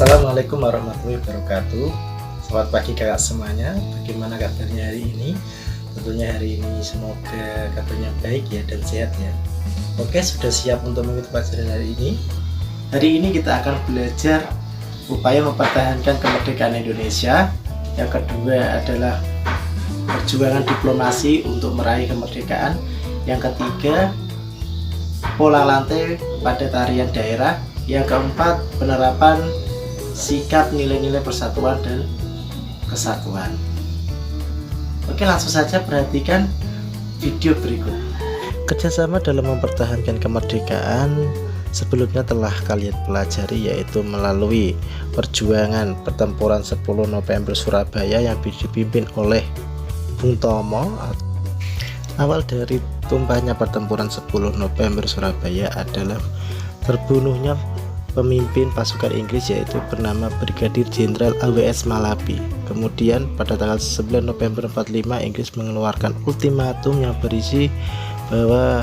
Assalamualaikum warahmatullahi wabarakatuh. Selamat pagi kakak semuanya. Bagaimana kabarnya hari ini? Tentunya hari ini semoga kabarnya baik ya dan sehat ya. Oke, sudah siap untuk mengikuti pelajaran hari ini? Hari ini kita akan belajar upaya mempertahankan kemerdekaan Indonesia. Yang kedua adalah perjuangan diplomasi untuk meraih kemerdekaan. Yang ketiga, pola lantai pada tarian daerah. Yang keempat, penerapan sikap nilai-nilai persatuan dan kesatuan. Oke, langsung saja perhatikan video berikut. Kerjasama dalam mempertahankan kemerdekaan sebelumnya telah kalian pelajari, yaitu melalui perjuangan pertempuran 10 November Surabaya yang dipimpin oleh Bung Tomo. Awal dari tumpahnya pertempuran 10 November Surabaya adalah terbunuhnya pemimpin pasukan Inggris, yaitu bernama Brigadir Jenderal AWS Malabi. Kemudian pada tanggal 9 November 45 Inggris mengeluarkan ultimatum yang berisi bahwa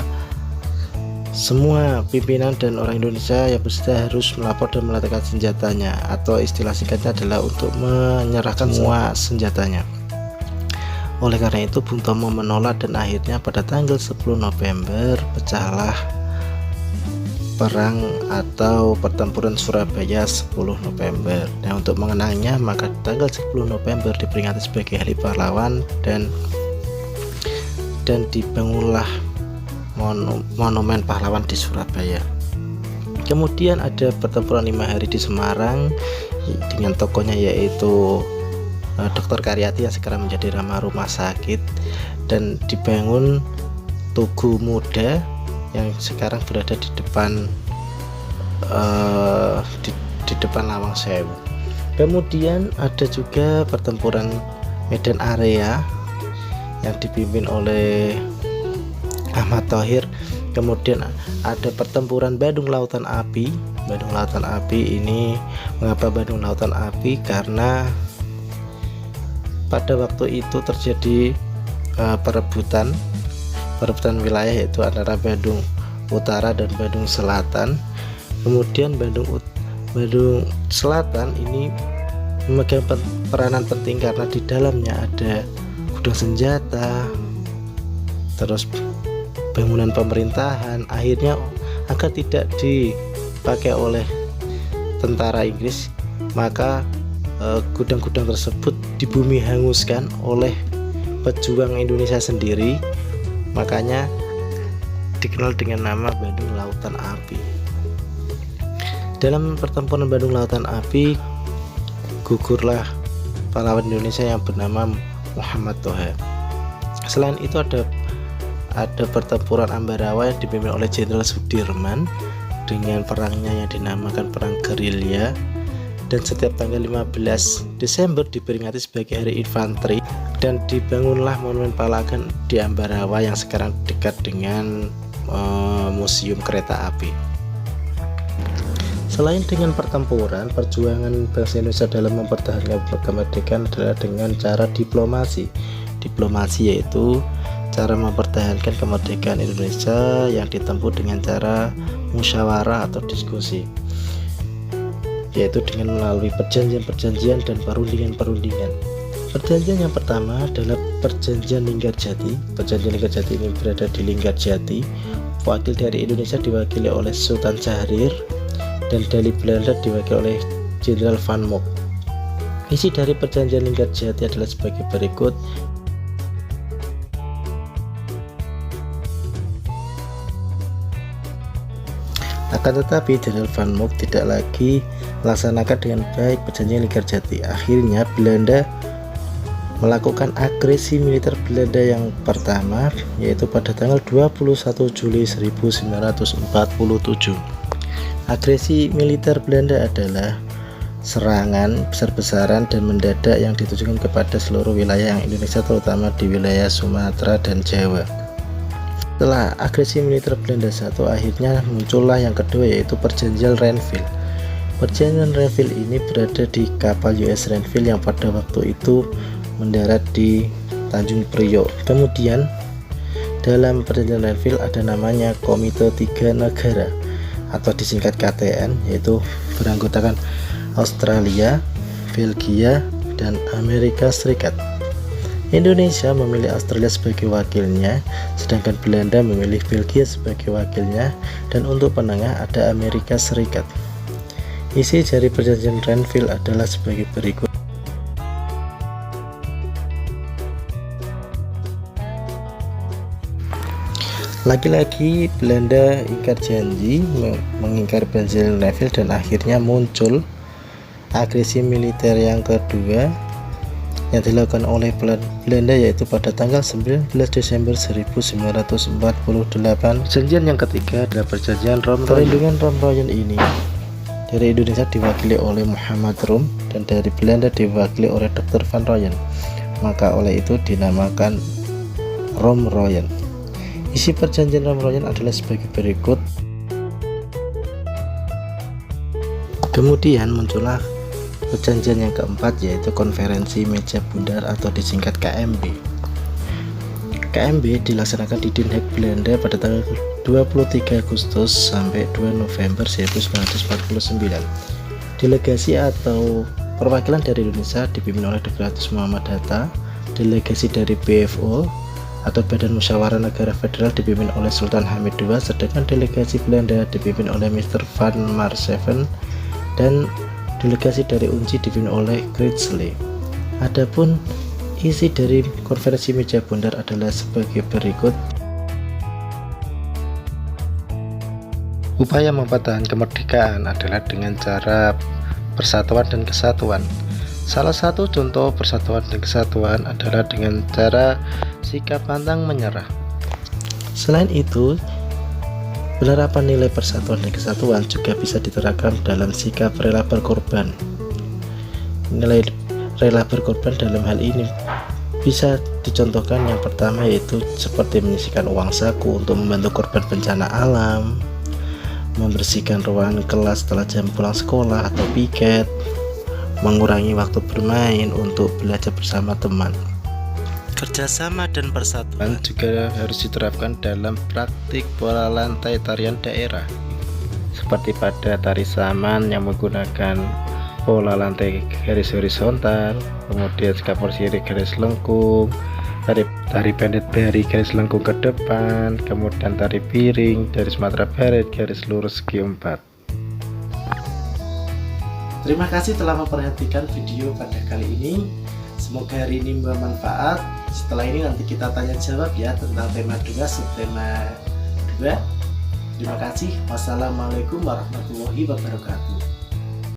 semua pimpinan dan orang Indonesia yang bersedia harus melapor dan meletakkan senjatanya, atau istilah singkatnya adalah untuk menyerahkan semua senjatanya. Oleh karena itu Bung Tomo menolak dan akhirnya pada tanggal 10 November pecahlah perang atau pertempuran Surabaya 10 November. Dan untuk mengenangnya maka tanggal 10 November diperingati sebagai hari pahlawan dan dibangunlah monumen pahlawan di Surabaya. Kemudian ada pertempuran 5 hari di Semarang dengan tokohnya yaitu Dr. Karyati yang sekarang menjadi rumah sakit, dan dibangun Tugu Muda yang sekarang berada di depan di depan Lawang Sewu. Kemudian ada juga pertempuran Medan Area yang dipimpin oleh Ahmad Thohir. Kemudian ada pertempuran Bandung Lautan Api. Bandung Lautan Api ini, mengapa Bandung Lautan Api? Karena pada waktu itu terjadi perebutan wilayah, yaitu antara Bandung Utara dan Bandung Selatan. Kemudian Bandung Selatan ini memegang peranan penting karena di dalamnya ada gudang senjata, terus bangunan pemerintahan. Akhirnya agar tidak dipakai oleh tentara Inggris, maka gudang-gudang tersebut dibumi hanguskan oleh pejuang Indonesia sendiri. Makanya dikenal dengan nama Bandung Lautan Api. Dalam pertempuran Bandung Lautan Api gugurlah pahlawan Indonesia yang bernama Muhammad Toha. Selain itu ada pertempuran Ambarawa yang dipimpin oleh Jenderal Sudirman dengan perangnya yang dinamakan perang gerilya, dan setiap tanggal 15 Desember diperingati sebagai Hari Infanteri, dan dibangunlah monumen pahlawan di Ambarawa yang sekarang dekat dengan Museum Kereta Api. Selain dengan pertempuran, perjuangan bangsa Indonesia dalam mempertahankan kemerdekaan adalah dengan cara diplomasi. Diplomasi yaitu cara mempertahankan kemerdekaan Indonesia yang ditempuh dengan cara musyawarah atau diskusi, yaitu dengan melalui perjanjian-perjanjian dan perundingan-perundingan. Perjanjian yang pertama adalah Perjanjian Linggarjati. Perjanjian Linggarjati ini berada di Linggarjati. Wakil dari Indonesia diwakili oleh Sultan Syahrir, dan dari Belanda diwakili oleh Jenderal Van Mock. Isi dari Perjanjian Linggarjati adalah sebagai berikut. Akan tetapi Jenderal Van Mock tidak lagi melaksanakan dengan baik Perjanjian Linggarjati. Akhirnya Belanda melakukan agresi militer Belanda yang pertama, yaitu pada tanggal 21 Juli 1947. Agresi militer Belanda adalah serangan besar-besaran dan mendadak yang ditujukan kepada seluruh wilayah yang Indonesia, terutama di wilayah Sumatera dan Jawa. Setelah agresi militer Belanda satu, akhirnya muncullah yang kedua, yaitu Perjanjian Renville. Perjanjian Renville ini berada di kapal US Renville yang pada waktu itu mendarat di Tanjung Priok. Kemudian dalam Perjanjian Renville ada namanya Komite Tiga Negara atau disingkat KTN, yaitu beranggotakan Australia, Belgia, dan Amerika Serikat. Indonesia memilih Australia sebagai wakilnya, sedangkan Belanda memilih Belgia sebagai wakilnya, dan untuk penengah ada Amerika Serikat. Isi dari perjanjian Renville adalah sebagai berikut. Lagi-lagi Belanda ingkar janji, mengingkari perjanjian Renville, dan akhirnya muncul agresi militer yang kedua yang dilakukan oleh Belanda, yaitu pada tanggal 19 Desember 1948. Perjanjian yang ketiga adalah perjanjian Rom. Perlindungan Rom Royen ini dari Indonesia diwakili oleh Muhammad Rum dan dari Belanda diwakili oleh Dr. Van Royen, maka oleh itu dinamakan Rom Royen. Isi perjanjian Rom Royen adalah sebagai berikut. Kemudian muncullah perjanjian yang keempat, yaitu Konferensi Meja Bundar atau disingkat KMB. KMB dilaksanakan di Den Haag, Belanda pada tanggal 23 Agustus sampai 2 November 1949. Delegasi atau perwakilan dari Indonesia dipimpin oleh Dr. Muhammad Hatta. Delegasi dari BFO atau Badan Musyawarah Negara Federal dipimpin oleh Sultan Hamid II, sedangkan delegasi Belanda dipimpin oleh Mr. Van Maarseveen dan delegasi dari UNCI dipimpin oleh Gritsley. Adapun isi dari Konferensi Meja Bundar adalah sebagai berikut. Upaya mempertahankan kemerdekaan adalah dengan cara persatuan dan kesatuan. Salah satu contoh persatuan dan kesatuan adalah dengan cara sikap pantang menyerah. Selain itu, penerapan nilai persatuan dan kesatuan juga bisa diterapkan dalam sikap rela berkorban. Nilai rela berkorban dalam hal ini bisa dicontohkan yang pertama, yaitu seperti menyisihkan uang saku untuk membantu korban bencana alam, membersihkan ruangan kelas setelah jam pulang sekolah atau piket, mengurangi waktu bermain untuk belajar bersama teman. Kerjasama dan persatuan juga harus diterapkan dalam praktik pola lantai tarian daerah, seperti pada tari saman yang menggunakan pola lantai garis horizontal, kemudian skapor siri garis lengkung, tari pendek dari garis lengkung ke depan, kemudian tari piring dari Sumatera Barat garis lurus segi 4. Terima kasih telah memperhatikan video pada kali ini. Semoga hari ini bermanfaat. Setelah ini nanti kita tanya jawab ya tentang tema 2, subtema 2. Terima kasih. Wassalamualaikum warahmatullahi wabarakatuh.